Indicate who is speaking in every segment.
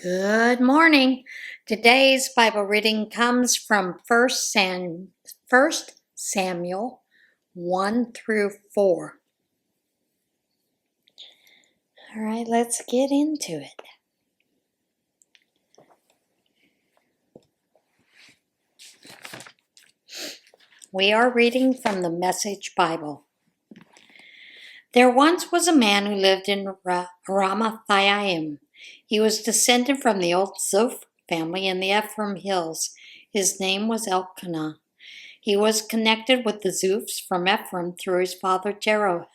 Speaker 1: Good morning. Today's Bible reading comes from 1 Samuel 1 through 4. All right, let's get into it. We are reading from the Message Bible. There once was a man who lived in Ramathaim. He was descended from the old Zoph family in the Ephraim hills. His name was Elkanah. He was connected with the Zophs from Ephraim through his father Jeroham,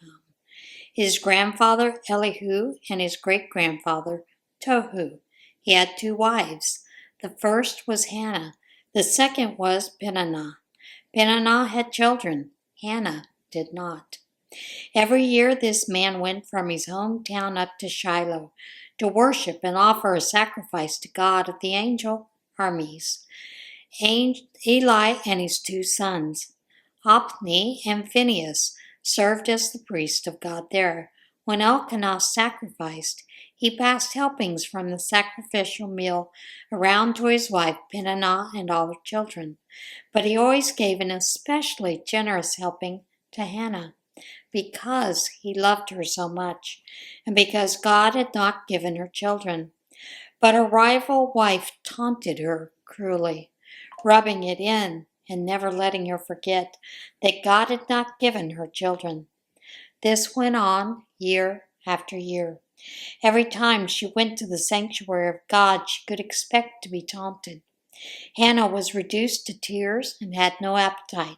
Speaker 1: his grandfather Elihu, and his great-grandfather Tohu. He had 2 wives. The first was Hannah. The second was Peninnah. Peninnah had children. Hannah did not. Every year this man went from his hometown up to Shiloh to worship and offer a sacrifice to God of the angel armies. Eli and his 2 sons, Hophni and Phinehas, served as the priest of God there. When Elkanah sacrificed, he passed helpings from the sacrificial meal around to his wife Peninnah and all her children. But he always gave an especially generous helping to Hannah, because he loved her so much, and because God had not given her children. But her rival wife taunted her cruelly, rubbing it in and never letting her forget that God had not given her children. This went on year after year. Every time she went to the sanctuary of God, she could expect to be taunted. Hannah was reduced to tears and had no appetite.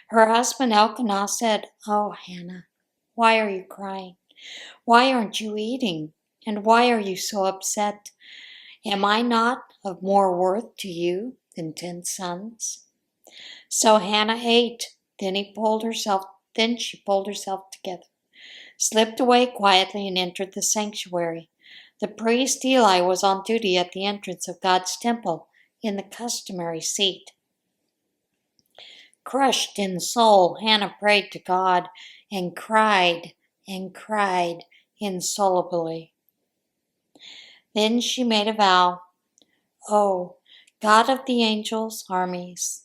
Speaker 1: Her husband Elkanah said, "Oh, Hannah, why are you crying? Why aren't you eating? And why are you so upset? Am I not of more worth to you than 10 sons?" So Hannah ate. Then she pulled herself together, slipped away quietly, and entered the sanctuary. The priest Eli was on duty at the entrance of God's temple in the customary seat. Crushed in soul, Hannah prayed to God and cried insolubly. Then she made a vow. "Oh, God of the angels' armies,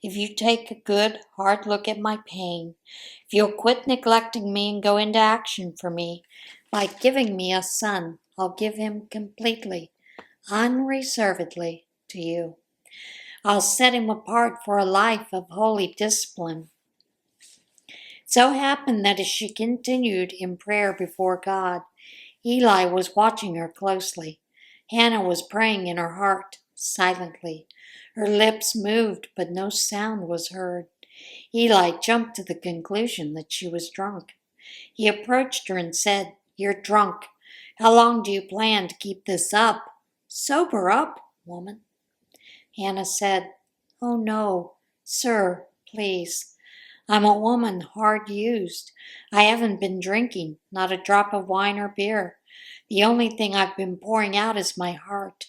Speaker 1: if you take a good, hard look at my pain, if you'll quit neglecting me and go into action for me by giving me a son, I'll give him completely, unreservedly to you. I'll set him apart for a life of holy discipline." So happened that as she continued in prayer before God, Eli was watching her closely. Hannah was praying in her heart, silently. Her lips moved, but no sound was heard. Eli jumped to the conclusion that she was drunk. He approached her and said, "You're drunk. How long do you plan to keep this up? Sober up, woman." Hannah said, "Oh no, sir, please. I'm a woman hard used. I haven't been drinking, not a drop of wine or beer. The only thing I've been pouring out is my heart,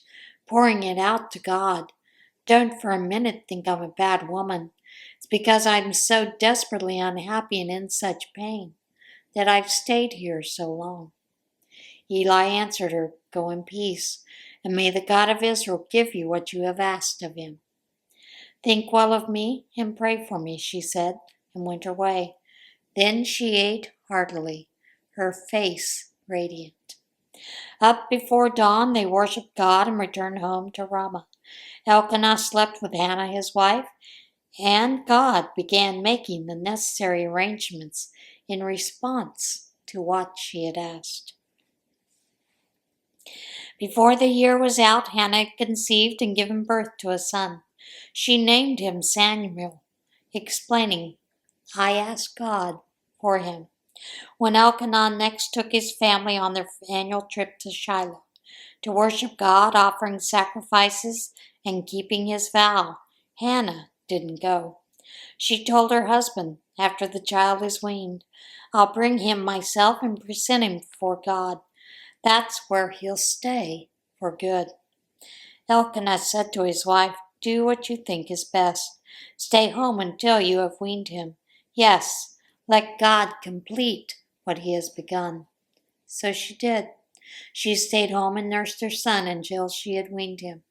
Speaker 1: pouring it out to God. Don't for a minute think I'm a bad woman. It's because I'm so desperately unhappy and in such pain that I've stayed here so long." Eli answered her, "Go in peace, and may the God of Israel give you what you have asked of him." "Think well of me and pray for me," she said, and went her way. Then she ate heartily, her face radiant. Up before dawn, they worshipped God and returned home to Ramah. Elkanah slept with Hannah, his wife, and God began making the necessary arrangements in response to what she had asked. Before the year was out, Hannah conceived and given birth to a son. She named him Samuel, explaining, "I asked God for him." When Elkanah next took his family on their annual trip to Shiloh to worship God, offering sacrifices and keeping his vow, Hannah didn't go. She told her husband, "After the child is weaned, I'll bring him myself and present him before God. That's where he'll stay for good." Elkanah said to his wife, "Do what you think is best. Stay home until you have weaned him. Yes, let God complete what he has begun." So she did. She stayed home and nursed her son until she had weaned him.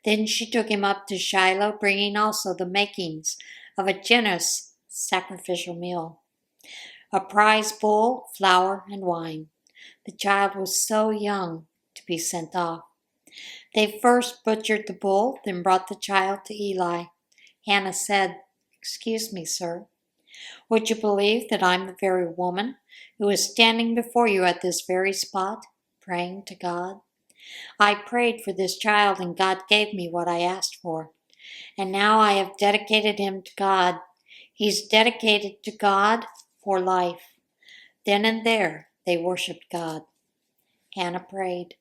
Speaker 1: Then she took him up to Shiloh, bringing also the makings of a generous sacrificial meal, a prize bull, flour, and wine. The child was so young to be sent off. They first butchered the bull, then brought the child to Eli. Hannah said, "Excuse me, sir. Would you believe that I'm the very woman who is standing before you at this very spot, praying to God? I prayed for this child, and God gave me what I asked for. And now I have dedicated him to God. He's dedicated to God for life." Then and there they worshiped God. Hannah prayed,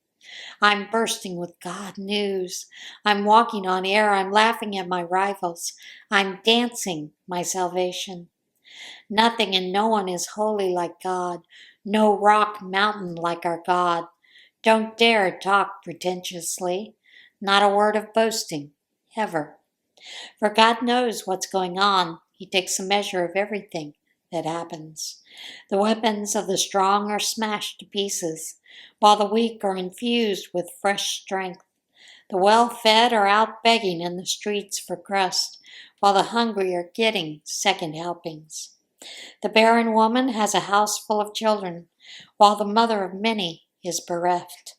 Speaker 1: "I'm bursting with God news. I'm walking on air. I'm laughing at my rivals. I'm dancing my salvation. Nothing and no one is holy like God. No rock mountain like our God. Don't dare talk pretentiously. Not a word of boasting, ever. For God knows what's going on. He takes a measure of everything that happens. The weapons of the strong are smashed to pieces, while the weak are infused with fresh strength. The well-fed are out begging in the streets for crust, while the hungry are getting second helpings. The barren woman has a house full of children, while the mother of many is bereft.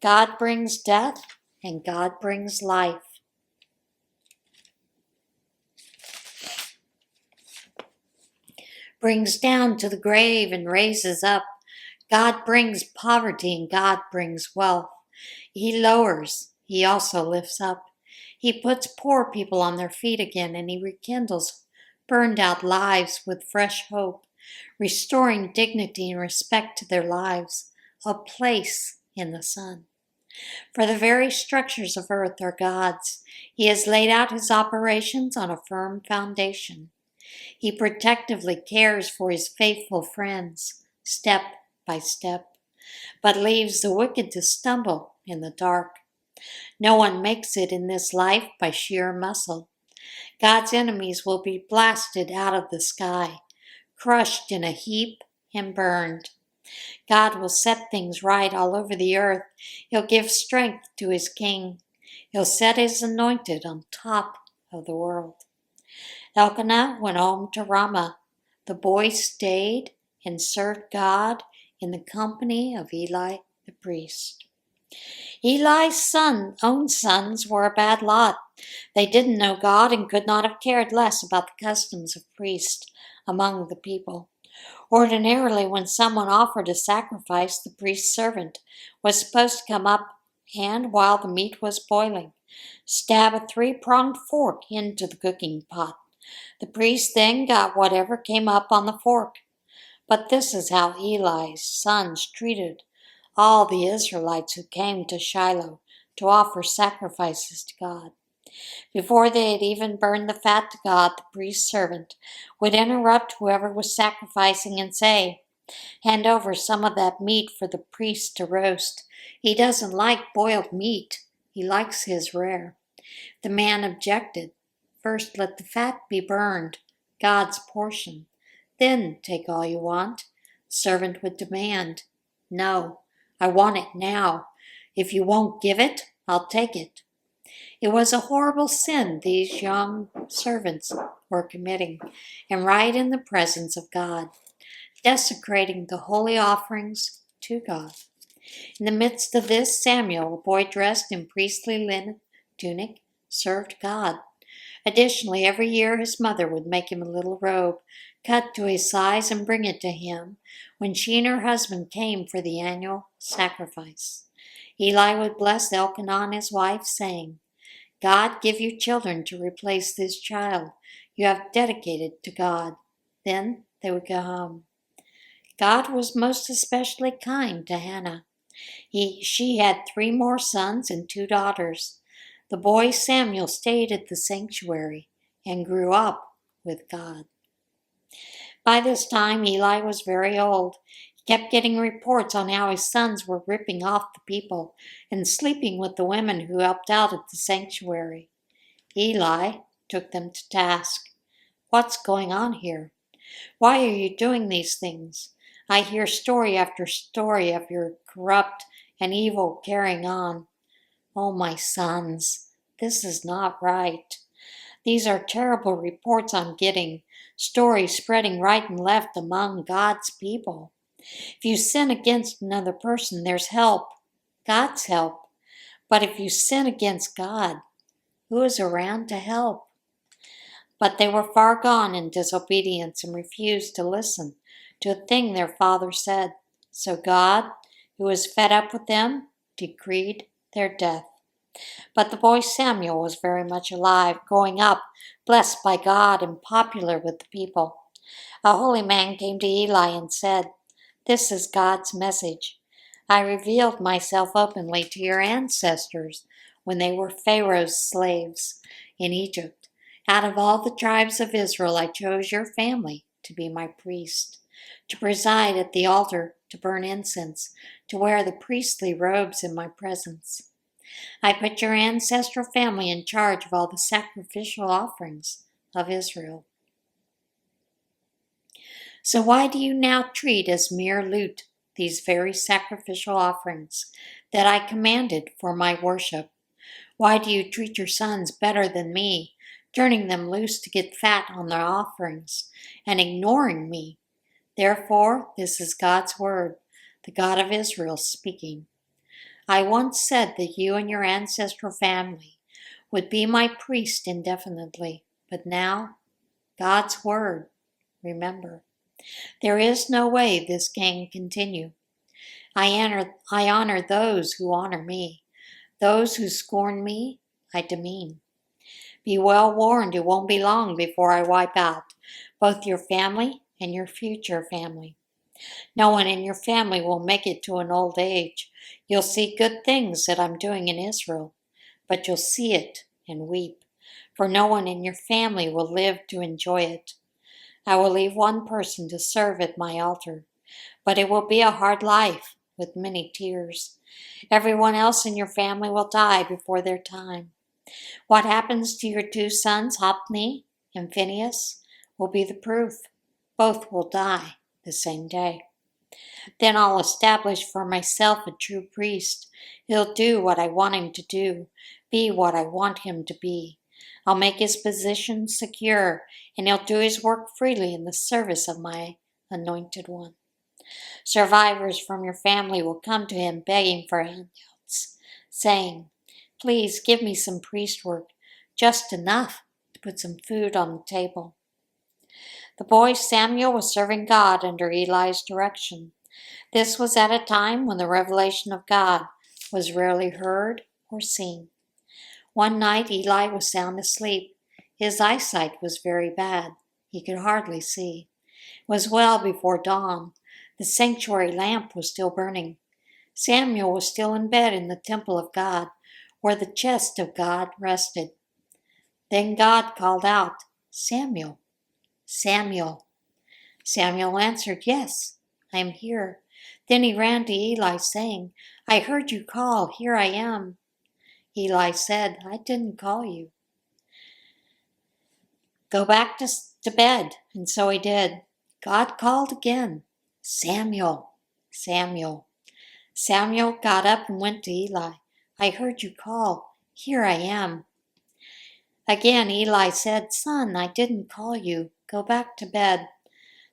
Speaker 1: God brings death, and God brings life. Brings down to the grave and raises up. God brings poverty, and God brings wealth. He lowers, He also lifts up. He puts poor people on their feet again, and He rekindles burned out lives with fresh hope, restoring dignity and respect to their lives, a place in the sun. For the very structures of earth are God's. He has laid out His operations on a firm foundation. He protectively cares for His faithful friends, step by step, but leaves the wicked to stumble in the dark. No one makes it in this life by sheer muscle. God's enemies will be blasted out of the sky, crushed in a heap and burned. God will set things right all over the earth. He'll give strength to His king. He'll set His anointed on top of the world. Elkanah went home to Ramah. The boy stayed and served God in the company of Eli the priest. Eli's own sons were a bad lot. They didn't know God and could not have cared less about the customs of priests among the people. Ordinarily, when someone offered a sacrifice, the priest's servant was supposed to come up and, while the meat was boiling, stab a three-pronged fork into the cooking pot. The priest then got whatever came up on the fork. But this is how Eli's sons treated all the Israelites who came to Shiloh to offer sacrifices to God. Before they had even burned the fat to God, the priest's servant would interrupt whoever was sacrificing and say, "Hand over some of that meat for the priest to roast. He doesn't like boiled meat. He likes his rare." The man objected. "First let the fat be burned, God's portion. Then take all you want." The servant would demand, "No, I want it now. If you won't give it, I'll take it." It was a horrible sin these young servants were committing, and right in the presence of God, desecrating the holy offerings to God. In the midst of this, Samuel, a boy dressed in priestly linen tunic, served God. Additionally, every year his mother would make him a little robe, cut to his size, and bring it to him when she and her husband came for the annual sacrifice. Eli would bless Elkanah and his wife, saying, "God give you children to replace this child you have dedicated to God." Then they would go home. God was most especially kind to Hannah. She had 3 more sons and 2 daughters. The boy Samuel stayed at the sanctuary and grew up with God. By this time, Eli was very old. He kept getting reports on how his sons were ripping off the people and sleeping with the women who helped out at the sanctuary. Eli took them to task. "What's going on here? Why are you doing these things? I hear story after story of your corrupt and evil carrying on. Oh, my sons, this is not right. These are terrible reports I'm getting, stories spreading right and left among God's people. If you sin against another person, there's help, God's help. But if you sin against God, who is around to help? But they were far gone in disobedience and refused to listen to a thing their father said. So God, who was fed up with them, decreed their death. But the boy Samuel was very much alive, growing up, blessed by God and popular with the people. A holy man came to Eli and said, "This is God's message. I revealed myself openly to your ancestors when they were Pharaoh's slaves in Egypt. Out of all the tribes of Israel, I chose your family to be my priest, to preside at the altar, to burn incense, to wear the priestly robes in my presence. I put your ancestral family in charge of all the sacrificial offerings of Israel. So why do you now treat as mere loot these very sacrificial offerings that I commanded for my worship? Why do you treat your sons better than me, turning them loose to get fat on their offerings and ignoring me? Therefore, this is God's word, the God of Israel speaking. I once said that you and your ancestral family would be my priest indefinitely, but now, God's word, remember. There is no way this can continue. I honor those who honor me. Those who scorn me, I demean. Be well warned, it won't be long before I wipe out both your family and your future family. No one in your family will make it to an old age. You'll see good things that I'm doing in Israel, but you'll see it and weep, for no one in your family will live to enjoy it. I will leave one person to serve at my altar, but it will be a hard life with many tears. Everyone else in your family will die before their time. What happens to your two sons, Hophni and Phinehas, will be the proof. Both will die the same day. Then I'll establish for myself a true priest. He'll do what I want him to do, be what I want him to be. I'll make his position secure, and he'll do his work freely in the service of my anointed one. Survivors from your family will come to him begging for handouts, saying, "Please give me some priest work, just enough to put some food on the table." The boy Samuel was serving God under Eli's direction. This was at a time when the revelation of God was rarely heard or seen. One night Eli was sound asleep. His eyesight was very bad. He could hardly see. It was well before dawn. The sanctuary lamp was still burning. Samuel was still in bed in the temple of God, where the chest of God rested. Then God called out, "Samuel, Samuel." Samuel answered, "Yes, I am here." Then he ran to Eli, saying, "I heard you call. Here I am." Eli said, "I didn't call you. Go back to bed." And so he did. God called again, "Samuel, Samuel." Samuel got up and went to Eli. "I heard you call. Here I am." Again Eli said, "Son, I didn't call you. Go back to bed."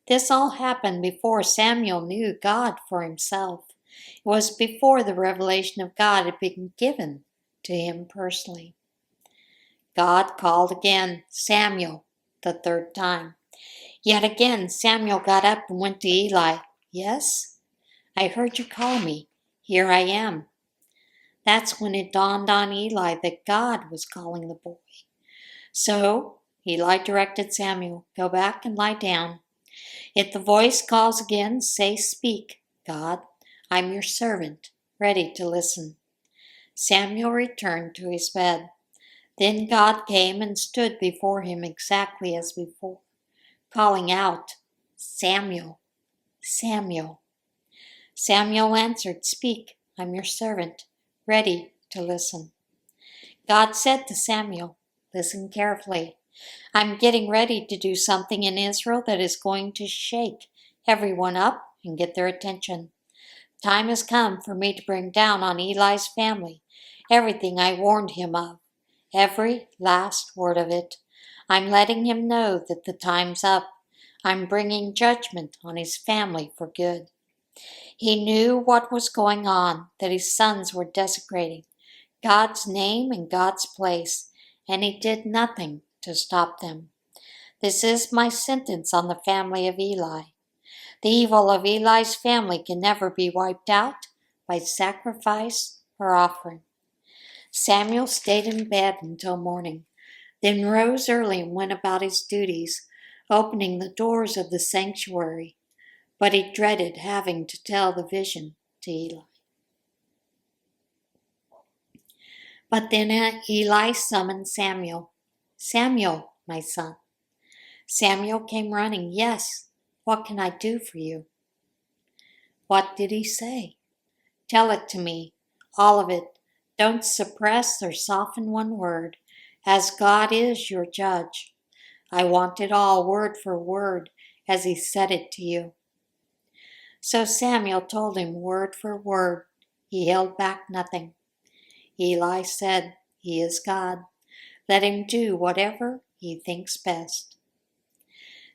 Speaker 1: This all happened before Samuel knew God for himself. It was before the revelation of God had been given to him personally. God called again, "Samuel," the third time. Yet again Samuel got up and went to Eli. "Yes, I heard you call me. Here I am." That's when it dawned on Eli that God was calling the boy. So Eli directed Samuel, "Go back and lie down. If the voice calls again, say, 'Speak, God. I'm your servant, ready to listen.'" Samuel returned to his bed. Then God came and stood before him exactly as before, calling out, "Samuel, Samuel." Samuel answered, "Speak, I'm your servant, ready to listen." God said to Samuel, "Listen carefully. I'm getting ready to do something in Israel that is going to shake everyone up and get their attention. Time has come for me to bring down on Eli's family everything I warned him of, every last word of it. I'm letting him know that the time's up. I'm bringing judgment on his family for good. He knew what was going on, that his sons were desecrating God's name and God's place, and he did nothing to stop them. This is my sentence on the family of Eli. The evil of Eli's family can never be wiped out by sacrifice or offering. Samuel stayed in bed until morning, then rose early and went about his duties, opening the doors of the sanctuary. But he dreaded having to tell the vision to Eli. But then Eli summoned Samuel. Samuel, my son. Samuel came running. Yes, what can I do for you? What did he say? Tell it to me, all of it. Don't suppress or soften one word, as God is your judge. I want it all word for word as he said it to you. So Samuel told him word for word. He held back nothing. Eli said, He is God. Let him do whatever he thinks best.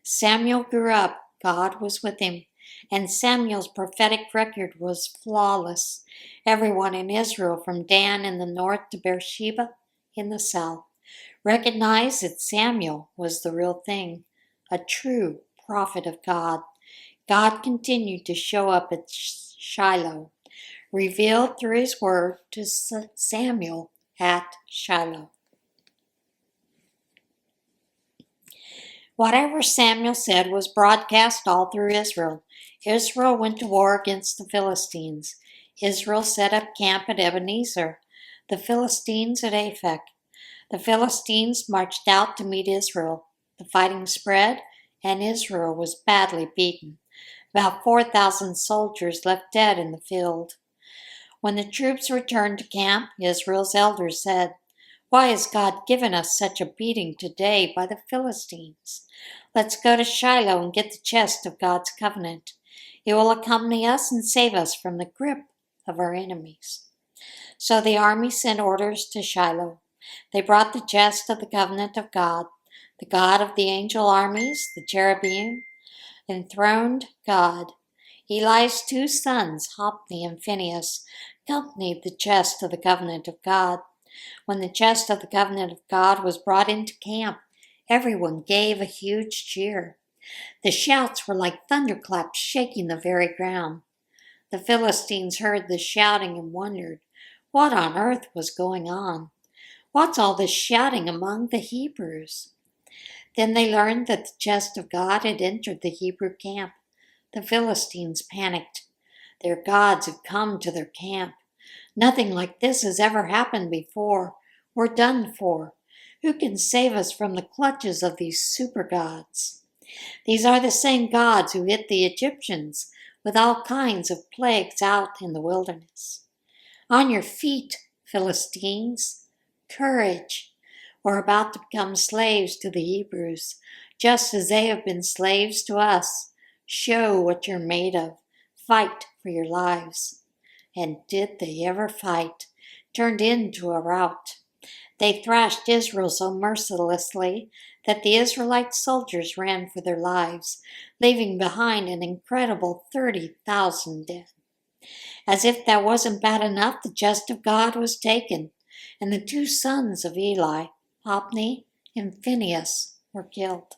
Speaker 1: Samuel grew up. God was with him, and Samuel's prophetic record was flawless. Everyone in Israel, from Dan in the north to Beersheba in the south, recognized that Samuel was the real thing, a true prophet of God. God continued to show up at Shiloh, revealed through his word to Samuel at Shiloh. Whatever Samuel said was broadcast all through Israel. Israel went to war against the Philistines. Israel set up camp at Ebenezer, the Philistines at Aphek. The Philistines marched out to meet Israel. The fighting spread, and Israel was badly beaten. About 4,000 soldiers left dead in the field. When the troops returned to camp, Israel's elders said, Why has God given us such a beating today by the Philistines? Let's go to Shiloh and get the chest of God's covenant. It will accompany us and save us from the grip of our enemies. So the army sent orders to Shiloh. They brought the chest of the covenant of God, the God of the angel armies, the cherubim, enthroned God. Eli's two sons, Hophni and Phinehas, accompanied the chest of the covenant of God. When the chest of the covenant of God was brought into camp, everyone gave a huge cheer. The shouts were like thunderclaps shaking the very ground. The Philistines heard the shouting and wondered what on earth was going on. What's all this shouting among the Hebrews? Then they learned that the chest of God had entered the Hebrew camp. The Philistines panicked. Their gods had come to their camp. Nothing like this has ever happened before. We're done for. Who can save us from the clutches of these super gods? These are the same gods who hit the Egyptians with all kinds of plagues out in the wilderness. On your feet, Philistines. Courage. We're about to become slaves to the Hebrews, just as they have been slaves to us. Show what you're made of. Fight for your lives. And did they ever fight? Turned into a rout. They thrashed Israel so mercilessly that the Israelite soldiers ran for their lives, leaving behind an incredible 30,000 dead. As if that wasn't bad enough, the chest of God was taken, and the two sons of Eli, Hophni and Phinehas, were killed.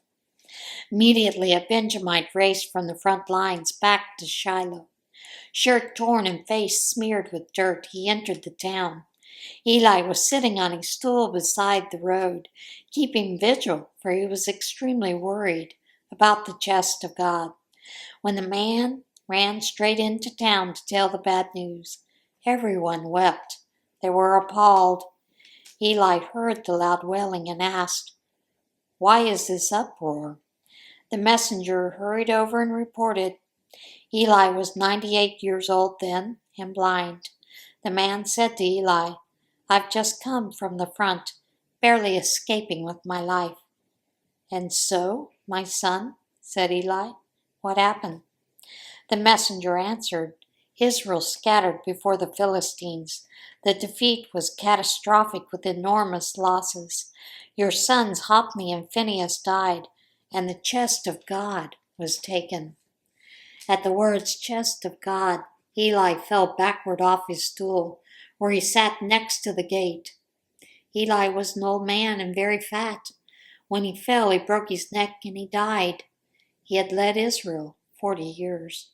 Speaker 1: Immediately a Benjamite raced from the front lines back to Shiloh. Shirt torn and face smeared with dirt, he entered the town. Eli was sitting on a stool beside the road, keeping vigil, for he was extremely worried about the chest of God. When the man ran straight into town to tell the bad news, everyone wept. They were appalled. Eli heard the loud wailing and asked, Why is this uproar? The messenger hurried over and reported, Eli was 98 years old then and blind. The man said to Eli, I've just come from the front, barely escaping with my life. And so, my son, said Eli, what happened? The messenger answered, Israel scattered before the Philistines. The defeat was catastrophic with enormous losses. Your sons Hophni and Phinehas died, and the chest of God was taken. At the words chest of God, Eli fell backward off his stool, where he sat next to the gate. Eli was an old man and very fat. When he fell, he broke his neck and he died. He had led Israel 40 years.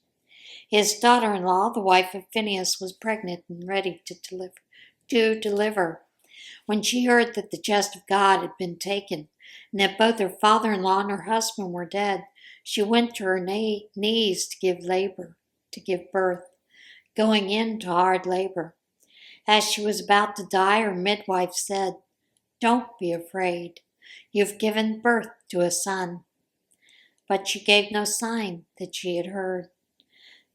Speaker 1: His daughter-in-law, the wife of Phinehas, was pregnant and ready to deliver. When she heard that the chest of God had been taken, and that both her father-in-law and her husband were dead, she went to her knees to give birth, going into hard labor. As she was about to die, her midwife said, Don't be afraid. You've given birth to a son. But she gave no sign that she had heard.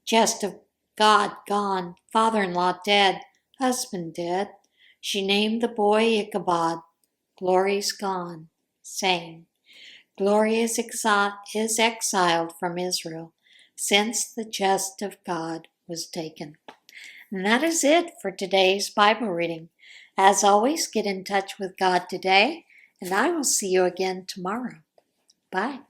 Speaker 1: Chest of God gone, father-in-law dead, husband dead. She named the boy Ichabod, Glory's gone, saying, Glory is exiled from Israel, since the chest of God was taken. And that is it for today's Bible reading. As always, get in touch with God today, and I will see you again tomorrow. Bye.